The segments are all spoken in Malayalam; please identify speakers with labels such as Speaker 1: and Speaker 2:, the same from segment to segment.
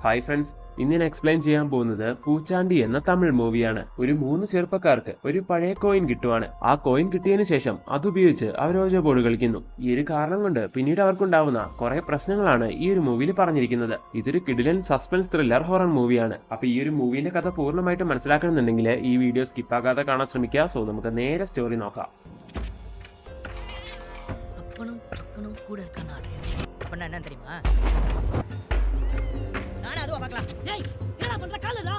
Speaker 1: ഹായ് ഫ്രണ്ട്സ്, ഇന്ന് ഞാൻ എക്സ്പ്ലെയിൻ ചെയ്യാൻ പോകുന്നത് പൂച്ചാണ്ടി എന്ന തമിഴ് മൂവിയാണ്. ഒരു 3 ചെറുപ്പക്കാർക്ക് ഒരു പഴയ കോയിൻ കിട്ടുവാണ്. ആ കോയിൻ കിട്ടിയതിനു ശേഷം അതുപയോഗിച്ച് അവർ ഓജോ ബോർഡ് കളിക്കുന്നു. ഈ ഒരു കാരണം കൊണ്ട് പിന്നീട് അവർക്കുണ്ടാവുന്ന കുറെ പ്രശ്നങ്ങളാണ് ഈ ഒരു മൂവിയിൽ പറഞ്ഞിരിക്കുന്നത്. ഇതൊരു കിടിലൻ സസ്പെൻസ് ത്രില്ലർ ഹൊറർ മൂവിയാണ്. അപ്പൊ ഈ ഒരു മൂവിന്റെ കഥ പൂർണ്ണമായിട്ട് മനസ്സിലാക്കണമെന്നുണ്ടെങ്കിൽ ഈ വീഡിയോ സ്കിപ്പാകാതെ കാണാൻ ശ്രമിക്കുക. സോ നമുക്ക് നേരെ സ്റ്റോറി നോക്കാം.
Speaker 2: என்ன தெரியுமா? நானே அதுவா பார்க்கலாம். டேய் என்னடா பண்ற காலடா?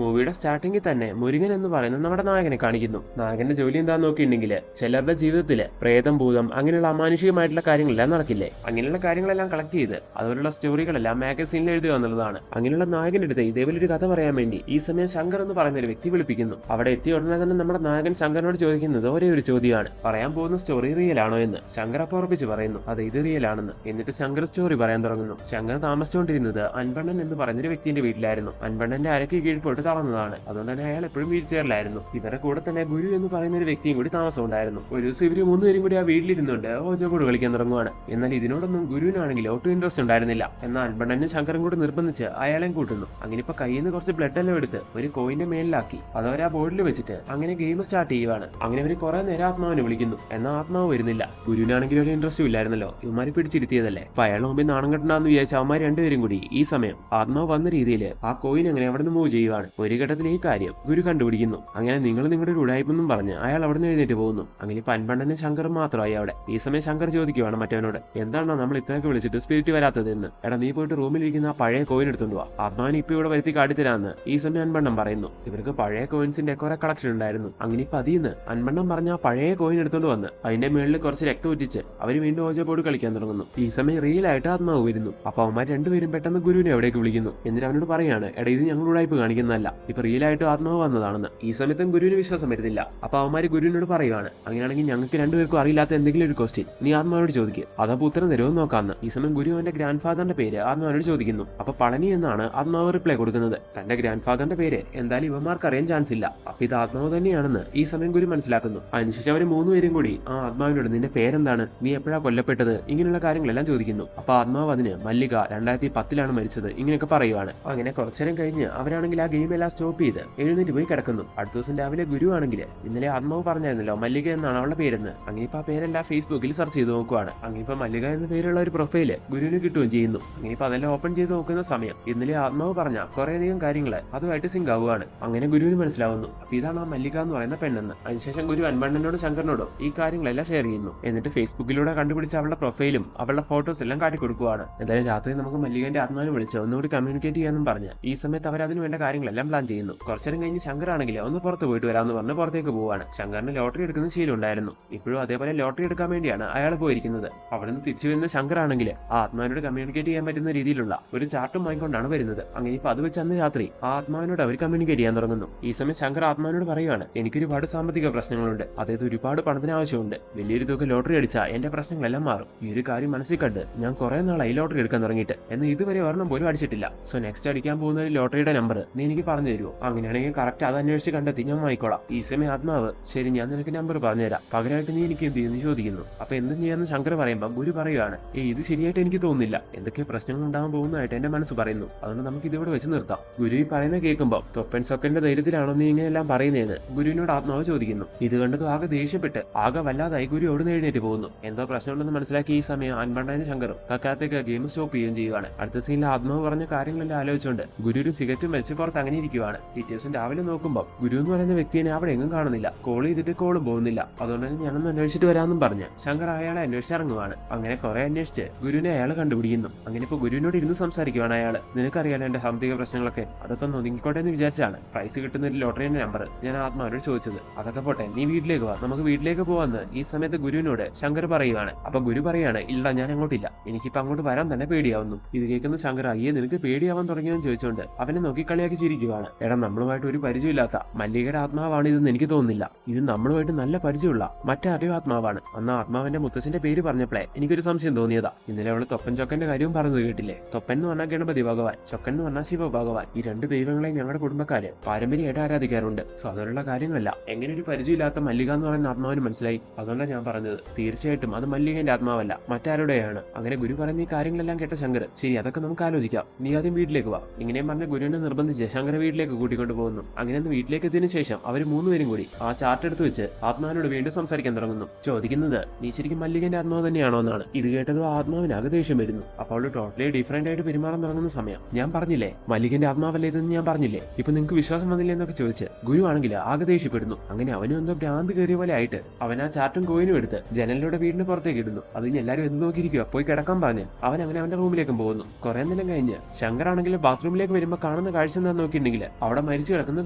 Speaker 1: മൂവിയുടെ സ്റ്റാർട്ടിങ്ങിൽ തന്നെ മുരുകൻ എന്ന് പറയുന്ന നമ്മുടെ നായകനെ കാണിക്കുന്നു. നായകന്റെ ജോലി എന്താന്ന് നോക്കിയിട്ടുണ്ടെങ്കിൽ ചിലരുടെ ജീവിതത്തില് പ്രേതം, ഭൂതം അങ്ങനെയുള്ള അമാനുഷികമായിട്ടുള്ള കാര്യങ്ങളെല്ലാം നടക്കില്ലേ, അങ്ങനെയുള്ള കാര്യങ്ങളെല്ലാം കളക്ട് ചെയ്ത് അതുപോലുള്ള സ്റ്റോറികളെല്ലാം മാഗസീനിൽ എഴുതുക എന്നുള്ളതാണ്. അങ്ങനെയുള്ള നായകന്റെ അടുത്ത് ഇതേപോലെ ഒരു കഥ പറയാൻ വേണ്ടി ഈ സമയം ശങ്കർ എന്ന് പറയുന്ന ഒരു വ്യക്തി വിളിപ്പിക്കുന്നു. അവിടെ എത്തിയ ഉടനെ തന്നെ നമ്മുടെ നായകൻ ശങ്കറിനോട് ചോദിക്കുന്നത് ഒരേ ഒരു ചോദ്യമാണ്, പറയാൻ പോകുന്ന സ്റ്റോറി റിയൽ ആണോ എന്ന്. ശങ്കർ അപ്പോൾ ഉറപ്പിച്ച് പറയുന്നു അതെ, ഇത് റിയൽ ആണെന്ന്. എന്നിട്ട് ശങ്കർ സ്റ്റോറി പറയാൻ തുടങ്ങുന്നു. ശങ്കർ താമസിച്ചുകൊണ്ടിരുന്നത് അൻപണ്ണൻ എന്ന് പറയുന്നൊരു വ്യക്തിന്റെ വീട്ടിലായിരുന്നു. അൻപണ്ണന്റെ അരക്ക് കീഴ്പോട്ട് തളർന്നതാണ്. അതുകൊണ്ട് തന്നെ അയാൾ എപ്പോഴും വീൽ ചെയറിലായിരുന്നു. ഇവരുടെ കൂടെ തന്നെ ഗുരു എന്ന് പറയുന്ന ഒരു വ്യക്തിയും കൂടി താമസം ഉണ്ടായിരുന്നു. ഒരു ദിവസം ഇവര് 3 പേരും കൂടി ആ വീട്ടിലിരുന്നുകൊണ്ട് ഓജോ ബോർഡ് കളിക്കാൻ തുടങ്ങുവാണ്. എന്നാൽ ഇതിനോടൊന്നും ഗുരുവിനാണെങ്കിൽ ഒട്ടും ഇൻട്രസ്റ്റ് ഉണ്ടായിരുന്നില്ല. എന്നാൽ അൻപണ്ണനും ശങ്കറും കൂടി നിർബന്ധിച്ച് അയാളെയും കൂട്ടുന്നു. അങ്ങനെ ഇപ്പൊ കയ്യിൽ നിന്ന് കുറച്ച് ബ്ലഡ് എല്ലാം എടുത്ത് ഒരു കോയിന്റെ മേലിലാക്കി അതവർ ആ ബോർഡിൽ വെച്ചിട്ട് അങ്ങനെ ഗെയിം സ്റ്റാർട്ട് ചെയ്യുവാണ്. അങ്ങനെ അവർ കുറെ നേരം ആത്മാവിനെ വിളിക്കുന്നു. എന്നാൽ ആത്മാവ് വരുന്നില്ല. ഗുരുവിനാണെങ്കിൽ ഒരു ഇൻട്രസ്റ്റും ഇല്ലായിരുന്നല്ലോ, ഇവന്മാര് പിടിച്ചിരുത്തിയതല്ലേ. അപ്പൊ അയാൾ മുമ്പിൽ നാണം കെട്ടണമെന്ന് വിചാരിച്ച അവന്മാർ രണ്ടുപേരും കൂടി ഈ സമയം ആത്മാവ് വന്ന രീതിയിൽ ആ കോയിൻ അങ്ങനെ അവിടെ നിന്ന് മൂവ് ചെയ്യുവാണ്. ഒരു ഘട്ടത്തിൽ ഈ കാര്യം ഗുരു കണ്ടുപിടിക്കുന്നു. അങ്ങനെ നിങ്ങൾ നിങ്ങളുടെ ഒരു ഉടായ്പെന്നും പറഞ്ഞ് അയാൾ അവിടെ നിന്ന് എഴുന്നേറ്റ് പോകുന്നു. അങ്ങനെ പൻപണ്ണനും ശങ്കറും മാത്രമായി അവിടെ. ഈ സമയം ശങ്കർ ചോദിക്കുവാണ് മറ്റവനോട്, എന്താണോ നമ്മൾ ഇത്രയൊക്കെ വിളിച്ചിട്ട് സ്പിരിറ്റ് വരാത്തത് എന്ന്. എടാ നീ പോയിട്ട് റൂമിലിരിക്കുന്ന ആ പഴയ കോയിൻ എടുത്തോണ്ട് പോവാ, ആത്മാവിനെ ഇപ്പൊ ഇവിടെ വരുത്തി കാട്ടിത്തരാന്ന് ഈ സമയം അൻപണ്ണം പറയുന്നു. ഇവർക്ക് പഴയ കോയിൻസിന്റെ കുറെ കളക്ഷൻ ഉണ്ടായിരുന്നു. അങ്ങനെ ഇപ്പൊ അതിന്ന് അൻപണ്ണം പറഞ്ഞ ആ പഴയ കോയിൻ എടുത്തോണ്ട് വന്ന് അതിന്റെ മേളിൽ കുറച്ച് രക്തം ഒറ്റിച്ച് അവർ വീണ്ടും ഓജോ ബോർഡ് കളിക്കാൻ തുടങ്ങുന്നു. ഈ സമയം റിയൽ ആയിട്ട് ആത്മാവ് വരുന്നു. അപ്പൊ അവന്മാർ രണ്ടുപേരും പെട്ടെന്ന് ഗുരുവിനെ എവിടേക്ക് വിളിക്കുന്നു. എന്നിട്ട് അവനോട് പറയാണ്, എടാ ഇത് ഞങ്ങൾ ഉടായ്പ കാണിക്കുന്നതല്ല, ഇപ്പൊ റിയൽ ആയിട്ട് ആത്മാവ് വന്നതാണെന്ന്. ഈ സമയത്തും ഗുരുവിന് വിശ്വാസം വരുന്നില്ല. അപ്പൊ അവന്മാര് ഗുരുവിനോട് പറയുവാണ്, അങ്ങനെയാണെങ്കിൽ ഞങ്ങൾക്ക് രണ്ടുപേർക്കും അറിയില്ലാത്ത എന്തെങ്കിലും ഒരു ക്വസ്റ്റ്യൻ നീ ആത്മാവിനോട് ചോദിക്കുക, അതപ്പോ ഉത്തരം തരുമെന്ന് നോക്കാന്ന്. ഈ സമയം ഗുരു അവന്റെ ഗ്രാൻഡ് ഫാദറിന്റെ പേര് ആത്മാവിനോട് ചോദിക്കുന്നു. അപ്പൊ പളനി എന്നാണ് ആത്മാവ് റിപ്ലൈ കൊടുക്കുന്നത്. തന്റെ ഗ്രാൻഡ് ഫാദറിന്റെ പേര് എന്തായാലും ഇവന്മാർക്ക് അറിയാൻ ചാൻസ് ഇല്ല. അപ്പൊ ഇത് ആത്മാവ് തന്നെയാണെന്ന് ഈ സമയം ഗുരു മനസ്സിലാക്കുന്നു. അതിനുശേഷം അവര് 3 പേരും കൂടി ആ ആത്മാവിനോട് നിന്റെ പേരെന്താണ്, നീ എപ്പോഴാ കൊല്ലപ്പെട്ടത്, ഇങ്ങനെയുള്ള കാര്യങ്ങളെല്ലാം ചോദിക്കുന്നു. അപ്പൊ ആത്മാവ് അതിന് മല്ലിക 2010 മരിച്ചത് ഇങ്ങനെയൊക്കെ പറയുവാണ്. അങ്ങനെ കുറച്ചേരം കഴിഞ്ഞ് അവരാണെങ്കിൽ ആ ഗെയിം എല്ലാം സ്റ്റോപ്പ് ചെയ്ത് എഴുന്നേറ്റ് പോയി കിടക്കുന്നു. അടുത്ത ദിവസം രാവിലെ ഗുരു ആണെങ്കിൽ ഇന്നലെ ആത്മാവ് പറഞ്ഞായിരുന്നല്ലോ മല്ലിക എന്നാണ് അവളുടെ പേരെന്ന്. അങ്ങനെ ഇപ്പൊ ആ പേരെല്ലാം ഫേസ്ബുക്കിൽ സെർച്ച് ചെയ്ത് നോക്കുവാണ്. അങ്ങനെ ഇപ്പൊ മല്ലിക എന്ന പേരുള്ള ഒരു പ്രൊഫൈല് ഗുരുവിന് കിട്ടുകയും ചെയ്യുന്നു. അങ്ങനെ ഇപ്പൊ അതെല്ലാം ഓപ്പൺ ചെയ്ത് നോക്കുന്ന സമയം ഇന്നലെ ആത്മാവ് പറഞ്ഞ കുറേയധികം കാര്യങ്ങൾ അതുമായിട്ട് സിങ്ക് ആവുകയാണ്. അങ്ങനെ ഗുരുവിന് മനസ്സിലാവുന്നു അപ്പൊ ഇതാണ് ആ മല്ലിക എന്ന് പറയുന്ന പെണ്ണെന്ന്. അതിനുശേഷം ഗുരു അൻപണ്ണനോടും ശങ്കറിനോടും ഈ കാര്യങ്ങളെല്ലാം ഷെയർ ചെയ്യുന്നു. എന്നിട്ട് ഫേസ്ബുക്കിലൂടെ കണ്ടുപിടിച്ച അവളുടെ പ്രൊഫൈലും അവളുടെ ഫോട്ടോസ് എല്ലാം കാട്ടിക്കൊടുക്കുവാണ്. എന്തായാലും രാത്രി നമുക്ക് മല്ലികന്റെ ആത്മാവിനെ വിളിച്ച് ഒന്നുകൂടി കമ്മ്യൂണിക്കേറ്റ് ചെയ്യാന്നും പറഞ്ഞ് ഈ സമയത്ത് അവർ അതിന് വേണ്ട കാര്യങ്ങളെല്ലാം പ്ലാൻ ചെയ്യുന്നു. കുറച്ചേരം കഴിഞ്ഞ് ശങ്കർ ആണെങ്കിൽ ഒന്ന് പുറത്ത് പോയിട്ട് വരാമെന്ന് പറഞ്ഞ് പുറത്തേക്ക് പോവാണ്. ശങ്കറിന് ലോട്ടറി എടുക്കുന്ന ശീലം ഉണ്ടായിരുന്നു. ഇപ്പോഴും അതേപോലെ ലോട്ടറി എടുക്കാൻ വേണ്ടിയാണ് അയാൾ പോയിരിക്കുന്നത്. അവിടെ നിന്ന് തിരിച്ചു വരുന്ന ശങ്കർ ആണെങ്കിൽ ആ ആത്മാവിനോട് കമ്മ്യൂണിക്കേറ്റ് ചെയ്യാൻ പറ്റുന്ന രീതിയിലുള്ള ഒരു ചാർട്ടും വാങ്ങിക്കൊണ്ടാണ് വരുന്നത്. അങ്ങനെ ഇപ്പൊ അത് വെച്ച് അന്ന് രാത്രി ആ ആത്മാവിനോട് അവർ കമ്മ്യൂണിക്കേറ്റ് ചെയ്യാൻ തുടങ്ങുന്നു. ഈ സമയം ശങ്കർ ആത്മാവിനോട് പറയുകയാണ്, എനിക്കൊരുപാട് സാമ്പത്തിക പ്രശ്നങ്ങളുണ്ട്, അതായത് ഒരുപാട് പണത്തിന് ആവശ്യമുണ്ട്. വലിയൊരു തുക ലോട്ടറി അടിച്ചാൽ എന്റെ പ്രശ്നങ്ങളെല്ലാം മാറും. ഈ ഒരു കാര്യം മനസ്സിൽ കണ്ട് ഞാൻ കുറെ നാളായി ലോട്ടറി എടുക്കാൻ തുടങ്ങിയിട്ട്, എന്നാൽ ഇതുവരെ ഒരെണ്ണം പോലും അടിച്ചിട്ടില്ല. സോ നെക്സ്റ്റ് അടിക്കാൻ പോകുന്ന ഒരു ലോട്ടറിയുടെ നമ്പർ നീ എനിക്ക് പറഞ്ഞു തരുമോ? അങ്ങനെയാണെങ്കിൽ കറക്റ്റ് അത് അന്വേഷിച്ച് കണ്ടെത്തി ഞാൻ വായിക്കോളാം. ഈ സമയം ആത്മാവ് ശരി ഞാൻ നിനക്ക് നമ്പർ പറഞ്ഞുതരാം, പകരമായിട്ട് നീ എനിക്ക് എന്ത് ചെയ്യുന്നു ചോദിക്കുന്നു. അപ്പൊ എന്തും ചെയ്യാന്ന് ശങ്കർ പറയുമ്പോൾ ഗുരു പറയുകയാണ്, ഇത് ശരിയായിട്ട് എനിക്ക് തോന്നുന്നില്ല, എന്തൊക്കെ പ്രശ്നങ്ങൾ ഉണ്ടാകാൻ പോകുന്നതായിട്ട് എന്റെ മനസ്സ് പറയുന്നു, അതുകൊണ്ട് നമുക്ക് ഇതിവിടെ വെച്ച് നിർത്താം. ഗുരു ഈ പറയുന്ന കേൾക്കുമ്പോൾ തൊപ്പൻ സൊക്കന്റെ ധൈര്യത്തിലാണോ നീ ഇങ്ങനെയെല്ലാം പറയുന്നതെന്ന് ഗുരുവിനോട് ആത്മാവ് ചോദിക്കുന്നു. ഇത് കണ്ടത് ആകെ ദേഷ്യപ്പെട്ട് ആകെ വല്ലാതായി ഗുരു അവിടെ എഴുന്നേറ്റ് പോകുന്നു. എന്തോ പ്രശ്നമുണ്ടെന്ന് മനസ്സിലാക്കി ഈ സമയം അൻപണ്ണനും ശങ്കറും തക്കാലത്തേക്ക് ഗെയിം സ്റ്റോപ്പ് ചെയ്യുകയും ചെയ്യുവാണ്. അടുത്ത സീനിൽ ആത്മാവ് പറഞ്ഞ കാര്യങ്ങളെല്ലാം ആലോചിച്ചുകൊണ്ട് ഗുരു ഒരു സിഗരറ്റ് വലിച്ച് പുറത്ത് അങ്ങനെ ഇരിക്കുവാണ്. ടീച്ചേഴ്സും രാവിലെ നോക്കുമ്പോൾ ഗുരു എന്ന് പറയുന്ന വ്യക്തിയെ അവിടെ എങ്ങും കാണുന്നില്ല. കോൾ ചെയ്തിട്ട് കോളും പോകുന്നില്ല. അതുകൊണ്ട് തന്നെ ഞാനൊന്ന് അന്വേഷിച്ചിട്ട് വരാമെന്നും പറഞ്ഞ് ശങ്കർ അയാളെ അന്വേഷിച്ചിറങ്ങുവാണ്. അങ്ങനെ കുറെ അന്വേഷിച്ച് ഗുരുവിനെ അയാൾ കണ്ടുപിടിക്കുന്നു. അങ്ങനെ ഇപ്പൊ ഗുരുവിനോട് ഇരുന്ന് സംസാരിക്കുവാണ് അയാള്. നിനക്കറിയാലോ എന്റെ സാമ്പത്തിക പ്രശ്നങ്ങളൊക്കെ, അതൊക്കെ ഒതുങ്ങിക്കോട്ടെ എന്ന് വിചാരിച്ചാണ് പ്രൈസ് കിട്ടുന്ന ഒരു ലോട്ടറിയുടെ നമ്പർ ഞാൻ ആത്മാവിനോട് ചോദിച്ചത്. അതൊക്കെ പോട്ടെ, നീ വീട്ടിലേക്ക് വാ, നമുക്ക് വീട്ടിലേക്ക് പോവാന്ന് ഈ സമയത്ത് ഗുരുവിനോട് ശങ്കർ പറയുകയാണ്. അപ്പൊ ഗുരു പറയാണ്, ഇല്ല ഞാൻ അങ്ങോട്ടില്ല, എനിക്കിപ്പോ അങ്ങോട്ട് വരാൻ തന്നെ പേടിയാവുന്നു. ഇത് കേൾക്കുന്ന ശങ്കർ, അയ്യേ നിനക്ക് പേടിയാവാൻ തുടങ്ങിയെന്ന് ചോദിച്ചുകൊണ്ട് അവനെ നോക്കി കളിയാക്കി ചിരിക്കും. ചോദിക്കുവാണ്, എടാ നമ്മളുമായിട്ട് ഒരു പരിചയമില്ലാത്ത മല്ലികയുടെ ആത്മാവാണ് ഇതെന്ന് എനിക്ക് തോന്നുന്നില്ല. ഇത് നമ്മളുമായിട്ട് നല്ല പരിചയമുള്ള മറ്റാരുടെയോ ആത്മാവാണ്. അന്ന് ആത്മാവിന്റെ മുത്തച്ഛന്റെ പേര് പറഞ്ഞപ്പോഴേ എനിക്കൊരു സംശയം തോന്നിയതാ. ഇന്നലെ അവള് തൊപ്പൻ ചൊക്കന്റെ കാര്യവും പറഞ്ഞത് കേട്ടില്ലേ? തൊപ്പൻ എന്ന് പറഞ്ഞാൽ ഗണപതി ഭഗവാൻ, ചൊക്കൻ എന്ന് പറഞ്ഞാൽ ശിവ ഭഗവാൻ. ഈ രണ്ട് ദൈവങ്ങളെ ഞങ്ങളുടെ കുടുംബക്കാര് പാരമ്പര്യമായിട്ട് ആരാധിക്കാറുണ്ട്. സോ അതിലുള്ള കാര്യങ്ങളല്ല എങ്ങനെ ഒരു പരിചയമില്ലാത്ത മല്ലിക എന്ന് പറയുന്ന ആത്മാവിന് മനസ്സിലായി. അതുകൊണ്ടാണ് ഞാൻ പറഞ്ഞത് തീർച്ചയായിട്ടും അത് മല്ലികന്റെ ആത്മാവല്ല, മറ്റാരുടെയാണ്. അങ്ങനെ ഗുരു പറയുന്ന ഈ കാര്യങ്ങളെല്ലാം കേട്ട ശങ്കർ, ശരി അതൊക്കെ നമുക്ക് ആലോചിക്കാം, നീ ആദ്യം വീട്ടിലേക്ക് വാ. ഇങ്ങനെയും പറഞ്ഞ ഗുരുവിനെ നിർബന്ധിച്ച് ശങ്കര വീട്ടിലേക്ക് കൂട്ടിക്കൊണ്ട് പോകുന്നു. അങ്ങനെ വീട്ടിലേക്ക് എത്തിയതിനു ശേഷം അവർ മൂന്നുപേരും കൂടി ആ ചാർട്ട് എടുത്ത് വെച്ച് ആത്മാവിനോട് വീണ്ടും സംസാരിക്കാൻ തുടങ്ങുന്നു. ചോദിക്കുന്നത്, നീ ശരിക്കും മല്ലികന്റെ ആത്മാവ് തന്നെയാണോ എന്നാണ്. ഇത് കേട്ടതോ ആത്മാവിനാകെ ദേഷ്യം വരുന്നു. അപ്പോൾ അവള് ടോട്ടലി ഡിഫറെന്റ് ആയിട്ട് പെരുമാറാൻ തുടങ്ങുന്ന സമയം, ഞാൻ പറഞ്ഞില്ലേ മല്ലികന്റെ ആത്മാവല്ലേ ഇതെന്ന് ഞാൻ പറഞ്ഞില്ലേ, ഇപ്പൊ നിങ്ങൾക്ക് വിശ്വാസം വന്നില്ലേ എന്നൊക്കെ ചോദിച്ച് ഗുരു ആണെങ്കിൽ ആകെ ദേഷ്യപ്പെടുന്നു. അങ്ങനെ അവനും എന്തോ ഭ്രാന്ത് കയറിയ പോലെ ആയിട്ട് അവൻ ആ ചാർട്ടും കോയിനും എടുത്ത് ജനലിലൂടെ വീടിന് പുറത്തേക്ക് ഇടുന്നു. അത് ഇനി എല്ലാവരും എന്ത് നോക്കിയിരിക്കുക, പോയി കിടക്കാൻ പറഞ്ഞ് അവൻ അങ്ങനെ അവന്റെ റൂമിലേക്കും പോകുന്നു. കുറെ നേരം കഴിഞ്ഞ് ശങ്കർ ആണെങ്കിൽ ബാത്റൂമിലേക്ക് വരുമ്പോൾ കാണുന്ന കാഴ്ച എന്താന്ന് നോക്കിയിട്ടുണ്ടെങ്കിൽ അവിടെ മരിച്ചു കിടക്കുന്ന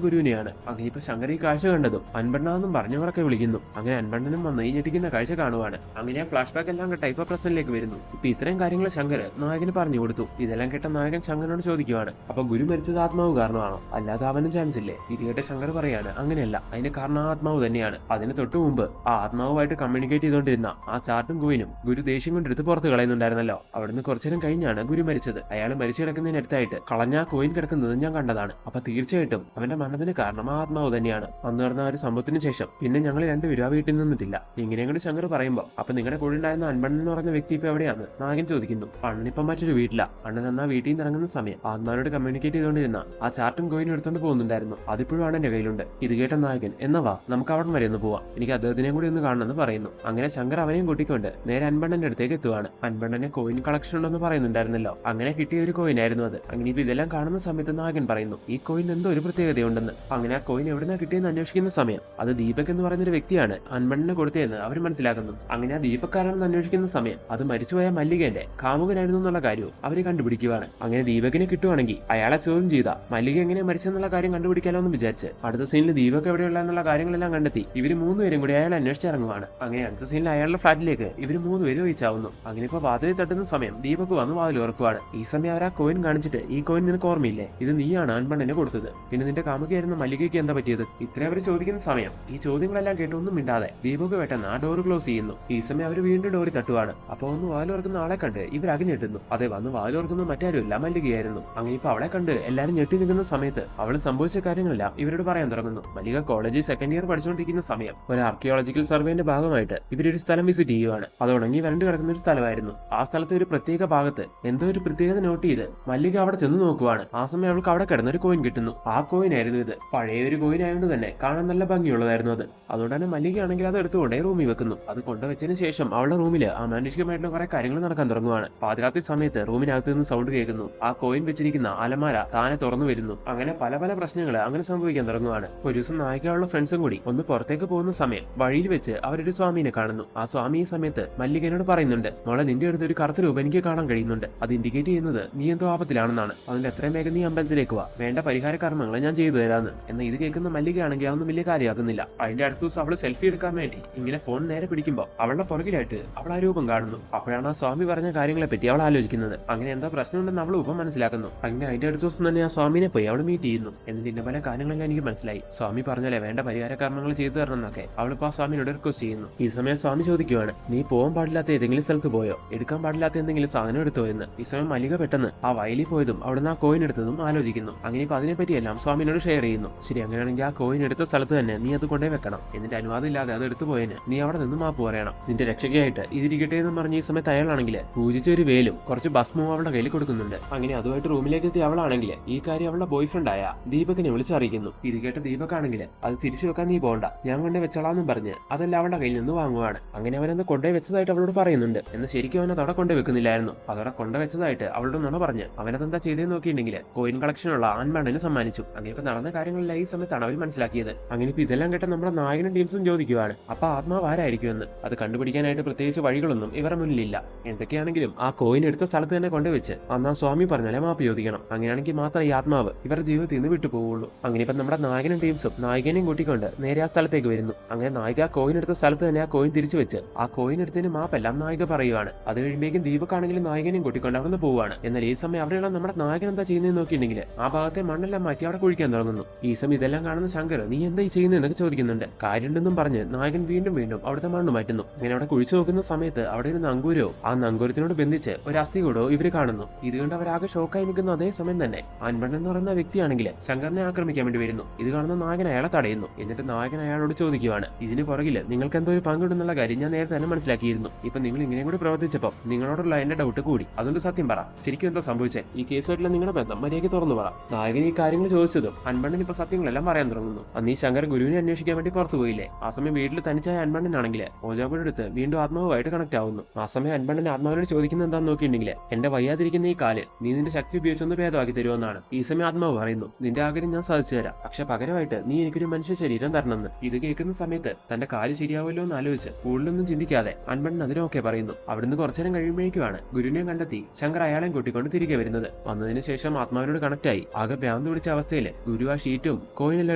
Speaker 1: ഗുരുവിനെയാണ്. അങ്ങനെ ഇപ്പൊ ശങ്കർ ഈ കാഴ്ച കണ്ടതും അൻപണ്ണാന്നും പറഞ്ഞവരൊക്കെ വിളിക്കുന്നു. അങ്ങനെ അൻപണ്ണനും വന്ന് ഈ ഞെട്ടിക്കുന്ന കാഴ്ച കാണുവാണ്. അങ്ങനെ ആ ഫ്ലാഷ് ബാക്ക് എല്ലാം ടൈപ്പ് ഓഫ് പ്രസന്റിലേക്ക് വരുന്നു. ഇപ്പൊ ഇത്രയും കാര്യങ്ങൾ ശങ്കർ നായകന് പറഞ്ഞു കൊടുത്തു. ഇതെല്ലാം കേട്ട നായകൻ ശങ്കരനോട് ചോദിക്കുവാണ്, അപ്പൊ ഗുരു മരിച്ചത് ആത്മാവ് കാരണമാണോ? അല്ലാതെ അവനും ചാൻസ് ഇല്ലേ? ഇത് കേട്ട ശങ്കർ പറയാണ്, അങ്ങനെയല്ല, അതിന് കാരണം ആ ആത്മാവ് തന്നെയാണ്. അതിന് തൊട്ടു മുമ്പ് ആ ആത്മാവുമായിട്ട് കമ്മ്യൂണിക്കേറ്റ് ചെയ്തുകൊണ്ടിരുന്ന ആ ചാർട്ടും കോയിനും ഗുരു ദേഷ്യം കൊണ്ടെടുത്ത് പുറത്ത് കളയുന്നുണ്ടായിരുന്നല്ലോ. അവിടുന്ന് കുറച്ചേരം കഴിഞ്ഞാണ് ഗുരു മരിച്ചത്. അയാൾ മരിച്ചു കിടക്കുന്നതിനടുത്തായിട്ട് കളഞ്ഞ ആ കോയിൻ കിടക്കുന്നത് ഞാൻ കണ്ടതാണ്. അപ്പൊ തീർച്ചയായിട്ടും അവന്റെ മരണത്തിന് കാരണം ആ ആത്മാവ് തന്നെയാണ്. അന്ന് നടന്ന ആ ഒരു സംഭവത്തിന് ശേഷം പിന്നെ ഞങ്ങൾ രണ്ടുപേരും ആ വീട്ടിൽ നിന്നിട്ടില്ല. ഇങ്ങനെയും കൂടി ശങ്കർ പറയുമ്പോ, അപ്പൊ നിങ്ങളുടെ കൂടെ ഉണ്ടായിരുന്ന അൻപണ്ണൻ എന്ന് പറഞ്ഞ വ്യക്തി ഇപ്പൊ എവിടെയാണ്? നായകൻ ചോദിക്കുന്നു. അണ്ണനിപ്പം മറ്റൊരു വീട്ടില. അണ്ണൻ എന്നാ വീട്ടിൽ നിന്ന് ഇറങ്ങുന്ന സമയം ആത്മാവിനോട് കമ്മ്യൂണിക്കേറ്റ് ചെയ്തുകൊണ്ടിരുന്ന ആ ചാർട്ടും കോയിനും എടുത്തോണ്ട് പോകുന്നുണ്ടായിരുന്നു. അതിപ്പോഴും ആണ് എന്റെ കയ്യിലുണ്ട്. ഇത് കേട്ട നായകൻ, എന്നാ വാ നമുക്ക് അവിടെ വരെ ഒന്ന് പോവാം, എനിക്ക് അദ്ദേഹത്തിനെയും കൂടി ഒന്ന് കാണണമെന്ന് പറയുന്നു. അങ്ങനെ ശങ്കർ അവനെയും കൂട്ടിക്കൊണ്ട് നേരെ അൻപണ്ണന്റെ അടുത്തേക്ക് എത്തുവാണ്. അൻപണ്ണനെ കോയിൻ കളക്ഷൻ ഉണ്ടെന്ന് പറയുന്നുണ്ടായിരുന്നല്ലോ, അങ്ങനെ കിട്ടിയ ഒരു കോയിൻ ആയിരുന്നു അത്. അങ്ങനെ ഇപ്പൊ ഇതെല്ലാം കാണുന്ന സമയത്ത് നായകൻ പറയുന്നു, ഈ കോയിൻ എന്തോ ഒരു പ്രത്യേകതയുണ്ടെന്ന്. അങ്ങനെ ആ കോയിൻ എവിടുന്നാ കിട്ടിയെന്ന് അന്വേഷിക്കുന്ന സമയം അത് ദീപക് എന്ന് പറയുന്ന ഒരു വ്യക്തിയാണ് അൻപണ്ണനെ കൊടുത്തതെന്ന് അവർ മനസ്സിലാക്കുന്നു. അങ്ങനെ ആ ദീപക്കാരാണെന്ന് അന്വേഷിക്കുന്ന സമയം അത് മരിച്ചുപോയ മല്ലികന്റെ കാമുകനായിരുന്നു എന്നുള്ള കാര്യവും അവര് കണ്ടുപിടിക്കുകയാണ്. അങ്ങനെ ദീപകിനെ കിട്ടുവാണെങ്കിൽ അയാളെ ചോദ്യം ചെയ്ത മല്ലിക എങ്ങനെ മരിച്ചെന്നുള്ള കാര്യം കണ്ടുപിടിക്കാലോ എന്ന് വിചാരിച്ച് അടുത്ത സീനിൽ ദീപക് എവിടെയുള്ള എന്നുള്ള കാര്യങ്ങളെല്ലാം കണ്ടെത്തി ഇവര് മൂന്നുപേരും കൂടി അയാളെ അന്വേഷിച്ചിറങ്ങുവാണ്. അങ്ങനെ അടുത്ത സീനിൽ അയാളുടെ ഫ്ലാറ്റിലേക്ക് ഇവര് മൂന്നുപേരും ഒഴിച്ചാവുന്നു. അങ്ങനെ ഇപ്പൊ വാതിലിൽ തട്ടുന്ന സമയം ദീപക് വന്ന് വാതിൽ ഉറക്കുവാണ്. ഈ സമയം അവർ ആ കോയിൻ കാണിച്ചിട്ട്, ഈ കോയിൻ നിനക്ക് ഓർമ്മയില്ലേ, ഇത് നീയാണ് അൻപണ്ണനെ കൊടുത്തത്, പിന്നെ നിന്റെ കാമുകയായിരുന്ന മല്ലികയ്ക്ക് എന്താ പറ്റിയത്? ഇത്രയും അവർ ചോദിക്കുന്ന സമയം ഈ ചോദ്യങ്ങളെല്ലാം കേട്ടൊന്നും മിണ്ടാതെ ദീപക് പെട്ടെന്ന് ആ ഡോർ ക്ലോസ് ചെയ്യുന്നു. ഈ സമയം അവർ വീണ്ടും ഡോറി തട്ടുവാണ്. അപ്പൊ ഒന്ന് വാതിലുറക്കുന്ന ആളെ കണ്ട് ഇവർ അകഞ്ഞെട്ടുന്നു. അതെ, വന്ന് വാതിലുറക്കുന്നത് മറ്റാരുമില്ല, മല്ലികയായിരുന്നു. അങ്ങനെ ഇപ്പൊ അവളെ കണ്ട് എല്ലാരും ഞെട്ടി നിൽക്കുന്ന സമയത്ത് അവൾ സംഭവിച്ച കാര്യങ്ങളെല്ലാം ഇവരോട് പറയാൻ തുടങ്ങുന്നു. മല്ലിക കോളേജിൽ സെക്കൻഡ് ഇയർ പഠിച്ചുകൊണ്ടിരിക്കുന്ന സമയം ഒരു ആർക്കിയോളജിക്കൽ സർവേന്റെ ഭാഗമായിട്ട് ഇവരൊരു സ്ഥലം വിസിറ്റ് ചെയ്യുവാണ്. അത് ഉണങ്ങി വരണ്ടു കിടക്കുന്ന ഒരു സ്ഥലമായിരുന്നു. ആ സ്ഥലത്ത് ഒരു പ്രത്യേക ഭാഗത്ത് എന്തോ ഒരു പ്രത്യേകത നോട്ട് ചെയ്ത് മല്ലിക അവിടെ ചെന്ന് നോക്കുവാണ്. ആ സമയം അവൾക്ക് അവിടെ കിടന്ന ഒരു കോയിൻ കിട്ടുന്നു. ആ കോയിൻ ആയിരുന്നു ഇത്. പഴയ ഒരു കോയിൻ ആയതുകൊണ്ട് തന്നെ കാണാൻ നല്ല ഭംഗിയുള്ളതായിരുന്നു അത്. അതുകൊണ്ട് തന്നെ മല്ലിക ആണെങ്കിൽ അത് എടുത്തുകൊണ്ടേ റൂമിൽ വെക്കുന്നു. അത് കൊണ്ടുവച്ചതിന് ശേഷം അവളുടെ റൂമിൽ അമാനുഷികമായിട്ടുള്ള കുറെ കാര്യങ്ങൾ നടക്കാൻ തുടങ്ങുവാണ്. പാതിരാത്രി സമയത്ത് റൂമിനകത്ത് നിന്ന് സൗണ്ട് കേൾക്കുന്നു. ആ കോയിൻ വെച്ചിരിക്കുന്ന അലമാര താനെ തുറന്നു വരുന്നു. അങ്ങനെ പല പല പ്രശ്നങ്ങൾ അങ്ങനെ സംഭവിക്കാൻ തുടങ്ങുവാണ്. ഒരു ദിവസം നായികയുള്ള ഫ്രണ്ട്സും കൂടി ഒന്ന് പുറത്തേക്ക് പോകുന്ന സമയം വഴിയിൽ വെച്ച് അവരൊരു സ്വാമിനെ കാണുന്നു. ആ സ്വാമി ഈ സമയത്ത് മല്ലികനോട് പറയുന്നുണ്ട്, മോളെ നിന്റെ അടുത്ത് ഒരു കറുത്ത രൂപം എനിക്ക് കാണാൻ കഴിയുന്നുണ്ട്. അത് ഇൻഡിക്കേറ്റ് ചെയ്യുന്നത് നീ എന്തോ ആപത്തിലാണെന്നാണ്. അതുകൊണ്ട് എത്രയും വേഗം നീ അമ്പലത്തിലേക്ക് വാ, വേണ്ട പരിഹാര കർമ്മങ്ങൾ ഞാൻ ചെയ്തു തരാന്ന്. എന്നാൽ ഇത് കേൾക്കുന്ന മല്ലികയാണെങ്കിൽ അതൊന്നും വലിയ കാര്യമാക്കുന്നില്ല. അതിന്റെ അടുത്ത ദിവസം അവള് സെൽഫി എടുക്കാൻ വേണ്ടി ഇങ്ങനെ ഫോൺ നേരെ പിടിക്കുമ്പോൾ അവളുടെ പുറകിലായിട്ട് അവൾ ആ രൂപം കാണുന്നു. അപ്പോഴാണ് ആ സ്വാമി പറഞ്ഞ കാര്യങ്ങളെ പറ്റി അവൾ ആലോചിക്കുന്നത്. അങ്ങനെ എന്താ പ്രശ്നമുണ്ടെന്ന് അവൾ ഉപം മനസ്സിലാക്കുന്നു. അങ്ങനെ അതിന്റെ അടുത്ത ദിവസം തന്നെ ആ സ്വാമിനെ പോയി അവൾ മീറ്റ് ചെയ്യുന്നു. എന്നിട്ട് ഇന്ന പല കാര്യങ്ങളെല്ലാം എനിക്ക് മനസ്സിലായി. സ്വാമി പറഞ്ഞാലേ വേണ്ട പരിഹാര കർമ്മങ്ങൾ ചെയ്തു തരണം എന്നൊക്കെ അവളിപ്പോ ആ സ്വാമിനോട് റിക്വസ്റ്റ് ചെയ്യുന്നു. ഈ സമയം സ്വാമി ചോദിക്കുവാണ്, നീ പോകാൻ പാടില്ലാത്ത ഏതെങ്കിലും സ്ഥലത്ത് പോയോ, എടുക്കാൻ പാടില്ലാത്ത എന്തെങ്കിലും സാധനം എടുത്തോ എന്ന്. ഈ സമയം മല്ലിക പെട്ടെന്ന് ആ വയലിൽ പോയതും അവിടുന്ന് ആ കോയിൻ എടുത്തതും ആലോചിക്കുന്നു. അങ്ങനെ ഇപ്പൊ അതിനെപ്പറ്റിയെല്ലാം സ്വാമിനോട് ഷെയർ ചെയ്യുന്നു. ശരി, അങ്ങനെയാണെങ്കിൽ ആ കോയിൻ എടുത്ത സ്ഥലത്ത് തന്നെ നീ അത് കൊണ്ടേ വെക്കണം. എന്നിട്ട് അനുവാദം ഇല്ലാതെ അത് എടുത്തു പോയതിന് നീ അവിടെ നിന്ന് മാപ്പ് പറയണം. നിന്റെ രക്ഷയ്ക്കായിട്ട് ഇതിരിക്കട്ടെ എന്ന് പറഞ്ഞ ഈ സമയത്ത് അയാളാണെങ്കിൽ പൂജിച്ച ഒരു വേലും കുറച്ച് ഭസ്മവും അവളുടെ കയ്യിൽ കൊടുക്കുന്നുണ്ട്. അങ്ങനെ അതുമായിട്ട് റൂമിലേക്ക് എത്തി അവളാണെങ്കിൽ ഈ കാര്യം അവളുടെ ബോയ് ഫ്രണ്ട് ആയ ദീപകിനെ വിളിച്ചറിയിക്കുന്നു. ഇത് കേട്ട ദീപകാണെങ്കിൽ അത് തിരിച്ചു വെക്കാൻ നീ പോകണ്ട, ഞാൻ കൊണ്ടേ വെച്ചോളാന്നും പറഞ്ഞ് അതെല്ലാം അവളുടെ കയ്യിൽ നിന്ന് വാങ്ങുവാണ്. അങ്ങനെ അവനത് കൊണ്ടേ വെച്ചതായിട്ട് അവളോട് പറയുന്നുണ്ട്. എന്ന് ശരിക്കും അവനെ അവിടെ കൊണ്ടേ വെക്കുന്നില്ലായിരുന്നു. അതോടെ കൊണ്ടുവച്ചതായിട്ട് അവളുടെ നുണ പറഞ്ഞ് അവനതെന്താ ചെയ്തതെന്ന് നോക്കിയിട്ടുണ്ടെങ്കിൽ കോയിൻ കളക്ഷനുള്ള ആൻമണ്ണന് സമ്മാനിച്ചു. അങ്ങനെ ഇപ്പൊ നടന്ന കാര്യങ്ങളെല്ലാം ഈ സമയത്താണ് അവർ മനസ്സിലാക്കിയത്. അങ്ങനെ ഇപ്പൊ ഇതെല്ലാം കേട്ട നമ്മുടെ നായകനും ടീംസും ചോദിക്കുവാണ്, അപ്പൊ ആത്മാവ് ആരായിരിക്കുമെന്ന്. അത് കണ്ടുപിടിക്കാനായിട്ട് പ്രത്യേകിച്ച് വഴികളൊന്നും ഇവരുടെ മുന്നിലില്ല. എന്തൊക്കെയാണെങ്കിലും ആ കോയിൻ എടുത്ത സ്ഥലത്ത് തന്നെ കൊണ്ടുവച്ച് അന്ന് ആ സ്വാമി പറഞ്ഞാലേ മാപ്പ് ചോദിക്കണം. അങ്ങനെയാണെങ്കിൽ മാത്രം ഈ ആത്മാവ് ഇവരുടെ ജീവിതത്തിൽ നിന്ന് വിട്ടുപോകുള്ളൂ. അങ്ങനെ ഇപ്പൊ നമ്മുടെ നായകനും ടീംസും നായകനെയും കൂട്ടിക്കൊണ്ട് നേരെ ആ സ്ഥലത്തേക്ക് വരുന്നു. അങ്ങനെ നായിക ആ കോയിൻ എടുത്ത സ്ഥലത്ത് തന്നെ ആ കോയിൻ തിരിച്ചു വെച്ച് ആ കോയിൻ എടുത്തതിന് മാപ്പെല്ലാം നായിക പറയുവാണ്. അത് കഴിയുമ്പോഴേക്കും ദീപകാണെങ്കിലും നായകനെയും കൂട്ടിക്കൊണ്ട് അവിടെ നിന്ന് പോവുകയാണ്. എന്നാൽ ഈ സമയം അവിടെയുള്ള നമ്മുടെ നായകൻ എന്താ ചെയ്യുന്നതെന്ന് നോക്കിയിട്ടുണ്ടെങ്കിൽ ആ ഭാഗത്തെ മണ്ണെല്ലാം മാറ്റി അവിടെ കുഴിക്കാൻ തുടങ്ങുന്നു. ഈ സമയം ഇതെല്ലാം കാണുന്ന ശങ്കർ നീ എന്താ ഈ ചെയ്യുന്നതെന്നൊക്കെ ചോദിക്കുന്നുണ്ട്. കാര്യമുണ്ടെന്നും പറഞ്ഞ് നായകൻ വീണ്ടും വീണ്ടും അവിടുത്തെ മണ്ണ് മാറ്റുന്നു. ഇങ്ങനെ അവിടെ കുഴിച്ചു നോക്കുന്ന സമയത്ത് അവിടെ ഒരു നങ്കൂരോ ആ നങ്കൂരത്തിനോട് ബന്ധിച്ച് ഒരു അസ്ഥി കൂടോ ഇവര് കാണുന്നു. ഇത് കണ്ട് അവരാകെ ഷോക്കായി നിൽക്കുന്ന അതേ സമയം തന്നെ അൻപണ്ണൻ എന്ന് പറയുന്ന വ്യക്തിയാണെങ്കിൽ ശങ്കറിനെ ആക്രമിക്കാൻ വേണ്ടി വരുന്നു. ഇത് കാണുന്ന നായകൻ അയാളെ തടയുന്നു. എന്നിട്ട് നായകൻ അയാളോട് ചോദിക്കുവാണ്, ഇതിന് പുറകില് നിങ്ങൾക്ക് എന്തോ ഒരു പങ്കുണ്ടെന്നുള്ള കാര്യം ഞാൻ നേരത്തെ തന്നെ മനസ്സിലാക്കിയിരുന്നു. ഇപ്പൊ നിങ്ങൾ ഇങ്ങനെയും കൂടി പ്രവർത്തിച്ചപ്പോൾ നിങ്ങളോടുള്ള എന്റെ ഡൗട്ട് കൂടി. അതുകൊണ്ട് സത്യം പറ, ശരിക്കും എന്താ സംഭവിച്ചേ? ഈ കേസുമായിട്ടുള്ള നിങ്ങളുടെ ബന്ധം മര്യാദയ്ക്ക് തുറന്നു പറ. നായകൻ ഈ കാര്യങ്ങൾ ചോദിച്ചതും അൻപണ്ണൻ ഇപ്പൊ സത്യങ്ങളെല്ലാം പറയാൻ തുടങ്ങുന്നു. അന്ന് ഈ ശങ്കർ ഗുരുവിനെ അന്വേഷിക്കാൻ വേണ്ടി പുറത്തു പോയില്ലേ? ആ സമയം വീട്ടിൽ തനിച്ചായ അൻപണ്ണനാണെങ്കിൽ ഓജാബോയുടെ അടുത്ത് വീണ്ടും ആത്മാവുമായിട്ട് കണക്ട് ആവുന്നു. ആ സമയം അൻപണ്ണൻ ആത്മാവിനോട് ചോദിക്കുന്നത് എന്താന്ന് നോക്കിയിട്ടുണ്ടെങ്കിൽ എന്റെ വയ്യാതിരിക്കുന്ന ഈ കാല് നീ നിന്റെ ശക്തി ഉപയോഗിച്ചൊന്ന് ഭേദമാക്കി തരുമെന്നാണ്. ഈ സമയം ആത്മാവ് പറയുന്നു, നിന്റെ ആഗ്രഹം ഞാൻ സാധിച്ചു തരാം, പക്ഷെ പകരമായിട്ട് നീ എനിക്കൊരു മനുഷ്യ ശരീരം തരണമെന്ന്. ഇത് കേൾക്കുന്ന സമയത്ത് തന്റെ കാല് ശരിയാവുമല്ലോ എന്ന് ആലോചിച്ച് കൂടുതലൊന്നും ചിന്തിക്കാതെ അൻപണ്ണൻ അതിനൊക്കെ പറയുന്നു. അവിടുന്ന് കുറച്ചേരം കഴിയുമ്പോഴേക്കുമാണ് ഗുരുവിനെ കണ്ടെത്തി ശങ്കർ അയാളെ കൂട്ടിക്കൊണ്ട് തിരികെ വരുന്നത്. വന്നതിന് ശേഷം ആത്മാവിനോട് കണക്ട് ആയി ആകെ ഭ്രാന്ത് പിടിച്ച അവസ്ഥയിൽ ഗുരു ആ ഷീറ്റും കോയിനെല്ലാം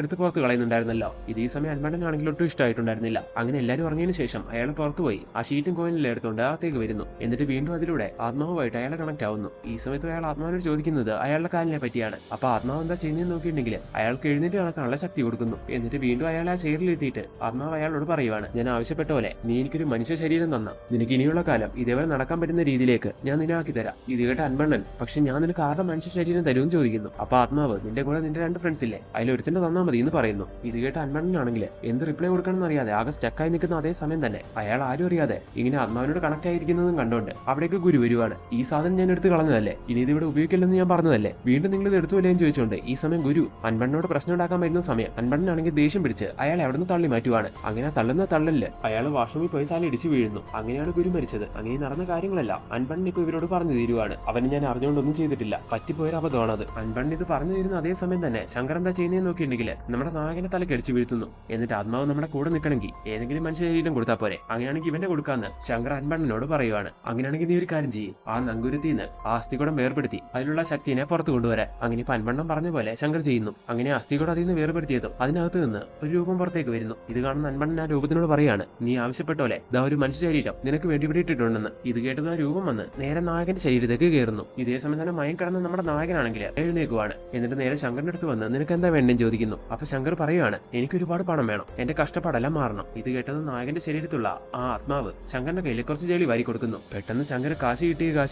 Speaker 1: എടുത്ത് പുറത്ത് കളയുന്നുണ്ടായിരുന്നല്ലോ. ഇത് ഈ സമയം അൻപണ്ണനാണെങ്കിൽ ഒട്ടും ഇഷ്ടമായിട്ടുണ്ടായിരുന്നില്ല. അങ്ങനെ എല്ലാവരും ഇറങ്ങിയതിനു ശേഷം അയാൾ പുറത്തുപോയി ആ ഷീറ്റും കോയിനെല്ലാം എടുത്തുകൊണ്ട് അകത്തേക്ക് വരുന്നു. എന്നിട്ട് വീണ്ടും അതിലൂടെ ആത്മാവുമായിട്ട് അയാളെ കണക്ട് ആവുന്നു. ഈ സമയത്ത് അയാൾ ആത്മാവിനോട് ചോദിക്കുന്നത് അയാളുടെ കാലിനെ പറ്റിയാണ്. അപ്പൊ ആത്മാവ് എന്താ ചെയ്യുന്നതെന്ന് നോക്കിയിട്ടുണ്ടെങ്കിൽ അയാൾക്ക് എഴുന്നേറ്റ് നടക്കാനുള്ള ശക്തി കൊടുക്കുന്നു. എന്നിട്ട് വീണ്ടും അയാൾ ആ ചെയറിൽ എത്തിയിട്ട് ആത്മാവ് അയാളോട് പറയുവാണ്, ഞാൻ ആവശ്യപ്പെട്ട പോലെ നീ എനിക്കൊരു മനുഷ്യ ശരീരം തന്ന നിനക്ക് ഇനിയുള്ള കാലം ഇതേപോലെ നടക്കാൻ പറ്റുന്ന രീതിയിലേക്ക് ഞാൻ നിന്നെ ആക്കി തരാം. ഇത് കേട്ട അൻപണ്ണൻ, പക്ഷെ ഞാൻ നിനക്ക് ആരുടെ മനുഷ്യ ശരീരം തരുമെന്ന് ചോദിക്കുന്നു. അപ്പൊ ആത്മാവ്, നിന്റെ കൂടെ നിന്റെ 2 ഫ്രണ്ട്സ് ഇല്ലേ, അതിലൊരുത്തന്നെ തന്നാൽ മതി എന്ന് പറയുന്നു. ഇത് കേട്ട അൻപണ്ണനാണെങ്കിൽ എന്ത് റിപ്ലൈ കൊടുക്കണം എന്നറിയാതെ ആകെ സ്റ്റക്കായി നിൽക്കുന്ന അതേ സമയം തന്നെ അയാൾ ആരും അറിയാതെ ഇങ്ങനെ ആത്മാവിനോട് കണക്ട് ആയിരിക്കുന്നതും കണ്ടുകൊണ്ട് അവിടേക്ക് ഗുരു വരുവാണ്. ഈ സാധനം ഞാൻ എടുത്ത് കളഞ്ഞതല്ലേ, ഇനി ഇത് ഇവിടെ ഉപയോഗിക്കില്ലെന്ന് ഞാൻ പറഞ്ഞതല്ലേ, വീണ്ടും നിങ്ങൾ ഇത് എടുത്തുവല്ലേ എന്ന് ചോദിച്ചുകൊണ്ട് ഈ സമയം ഗുരു അൻപണ്ണനോട് പ്രശ്നം ഉണ്ടാക്കാൻ വരുന്ന സമയം അൻപണ്ണനാണെങ്കിൽ ദേഷ്യം പിടിച്ച് അയാളെ അവിടുന്ന് തള്ളി മാറ്റുവാണ്. അങ്ങനെ തള്ളുന്ന തള്ളലില് അയാൾ വാഷ്റൂമിൽ പോയി തല ഇടിച്ച് വീഴുന്നു. അങ്ങനെയാണ് ഗുരു മരിച്ചത്. അങ്ങനെ നടന്ന കാര്യങ്ങളെല്ലാം അൻപണ്ണൻ ഇപ്പൊ ഇവരോട് പറഞ്ഞു തീരുവാണ്. അവന് ഞാൻ അറിഞ്ഞുകൊണ്ടൊന്നും ചെയ്തിട്ടില്ല, പറ്റിപ്പോയൊരു അബദ്ധമാണ് അത്. അൻപണ്ണൻ ഇത് പറഞ്ഞു തരുന്ന അതേ സമയം തന്നെ ശങ്കർ എന്താ ചെയ്യുന്നതെന്ന് നോക്കിയിട്ടുണ്ടെങ്കിൽ നമ്മുടെ നായകനെ തലക്കടിച്ച് വീഴ്ത്തുന്നു. എന്നിട്ട് ആത്മാവ് നമ്മുടെ കൂടെ നിൽക്കണമെങ്കിൽ ഏതെങ്കിലും മനുഷ്യ ശരീരം കൊടുത്താൽ പോരെ, അങ്ങനെയാണെങ്കിൽ ഇവന്റെ കൊടുക്കാന്ന് ശങ്കർ അൻപണ്ണനോട് പറയുവാണ്. അങ്ങനെയാണെങ്കിൽ നീ ഒരു കാര്യം ചെയ്യും, ആ നങ്കുരത്തിന്ന് ആ അസ്ഥികൂടം വേർപെടുത്തി അതിലുള്ള ശക്തിനെ പുറത്തു കൊണ്ടുവരാൻ. അങ്ങനെ ഇപ്പൊ അൻപണ്ണൻ പറഞ്ഞ പോലെ ശങ്കർ ചെയ്യുന്നു. അങ്ങനെ അസ്ഥികൂടം അതിൽ നിന്ന് വേർപെടുത്തിയതും അതിനകത്ത് നിന്ന് ഒരു രൂപം പുറത്തേക്ക് വരുന്നു. ഇത് കാണുന്ന അൻപണ്ണൻ ആ രൂപത്തിനോട് പറയാണ്, നീ ആവശ്യപ്പെട്ട പോലെ ഇതാ ഒരു മനുഷ്യ ശരീരം നിനക്ക് വേണ്ടി ഇവിടെ ഇട്ടിട്ടുണ്ടെന്ന്. ഇത് കേട്ടത് ആ രൂപം വന്ന് നേരെ നായകന്റെ ശരീരത്തേക്ക് കയറുന്നു. ഇതേ സമയം തന്നെ മയം കിടന്ന് നമ്മുടെ നായകനാണെങ്കിൽ എഴുന്നേക്കുവാണ്. എന്നിട്ട് നേരെ ശങ്കറിന്റെ അടുത്ത് വന്ന് നിനക്ക് എന്താ വേണ്ടെന്ന് ചോദിക്കുന്നു. അപ്പൊ ശങ്കർ പറയുവാണ്, എനിക്ക് ഒരുപാട് പണം വേണം, എന്റെ കഷ്ടപ്പാടെല്ലാം മാറണം. ഇത് കേട്ടത് നായകന്റെ ശരീരത്തുള്ള ആ ആത്മാവ് ശങ്കറിന്റെ കയ്യിൽ കുറച്ച് ജെളി വാരി കൊടുക്കുന്നു. പെട്ടെന്ന് ശങ്കർ കാശ്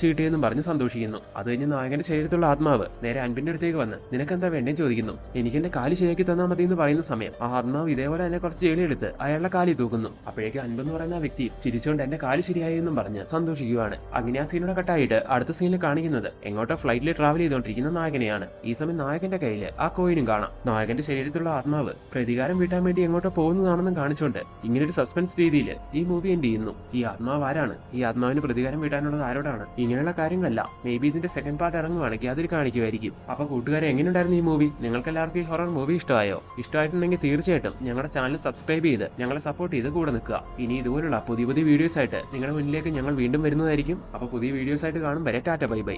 Speaker 1: കിട്ടിയെന്നും പറഞ്ഞ് സന്തോഷിക്കുന്നു. അത് കഴിഞ്ഞ് നായകന്റെ ശരീരത്തുള്ള ആത്മാവ് നേരെ അൻപിന്റെ അടുത്തേക്ക് വന്ന് നിനക്ക് എന്താ വേണ്ടെന്ന് ചോദിക്കുന്നു. എനിക്ക് എന്റെ കാല് ശരിയാക്കി തന്നാൽ മതി എന്ന് പറയുന്ന സമയം ആ ആത്മാവ് ഇതേപോലെ തന്നെ കുറച്ച് ജെളി എടുത്ത് അയാളുടെ കാലിൽ തൂക്കുന്നു. അപ്പോഴേക്കും അൻപെന്ന് പറയുന്ന വ്യക്തി ചിരിച്ചുകൊണ്ട് എന്റെ കാല് ശരിയായി എന്നും പറഞ്ഞ് സന്തോഷിക്കുകയാണ്. അങ്ങനെ ആ സീനോടെ കട്ടായിട്ട് അടുത്ത സീനിൽ കാണിക്കുന്നത് എങ്ങോട്ടോ ഫ്ലൈറ്റിൽ ട്രാവൽ ചെയ്തുകൊണ്ടിരിക്കുന്ന നായകനെയാണ്. ഈ സമയം നായകന്റെ കയ്യിൽ ആ കോയിനും കാണാം. നായകന്റെ ശരീരത്തിലുള്ള ആത്മാവ് പ്രതികാരം വീട്ടാൻ വേണ്ടി എങ്ങോട്ടോ പോകുന്നതാണെന്നും കാണിച്ചുകൊണ്ട് ഇങ്ങനൊരു സസ്പെൻസ് രീതിയിൽ ഈ മൂവി എൻഡ് ചെയ്യുന്നു. ഈ ആത്മാവ് ആരാണ്, ഈ ആത്മാവിന് പ്രതികാരം വീട്ടാനുള്ളത് ആരോടാണ്, ഇങ്ങനെയുള്ള കാര്യങ്ങളെല്ലാം മേ ബി ഇതിന്റെ സെക്കൻഡ് പാർട്ട് ഇറങ്ങുവാണെങ്കിൽ അതിൽ കാണിക്കുമായിരിക്കും. അപ്പൊ കൂട്ടുകാരെ, എങ്ങനെയുണ്ടായിരുന്നു ഈ മൂവി? നിങ്ങൾക്ക് എല്ലാവർക്കും ഈ ഹൊറർ മൂവി ഇഷ്ടമായോ? ഇഷ്ടമായിട്ടുണ്ടെങ്കിൽ തീർച്ചയായിട്ടും ഞങ്ങളുടെ ചാനൽ സബ്സ്ക്രൈബ് ചെയ്ത് ഞങ്ങളെ സപ്പോർട്ട് ചെയ്ത് കൂടെ നിൽക്കുക. ഇനി ഇതുപോലുള്ള പുതിയ പുതിയ വീഡിയോസ് ആയിട്ട് നിങ്ങളുടെ മുന്നിലേക്ക് ഞങ്ങൾ വീണ്ടും വരുന്നതായിരിക്കും. അപ്പൊ പുതിയ വീഡിയോസ് ആയിട്ട് കാണും വരെ ടാറ്റ ബൈ ബൈ.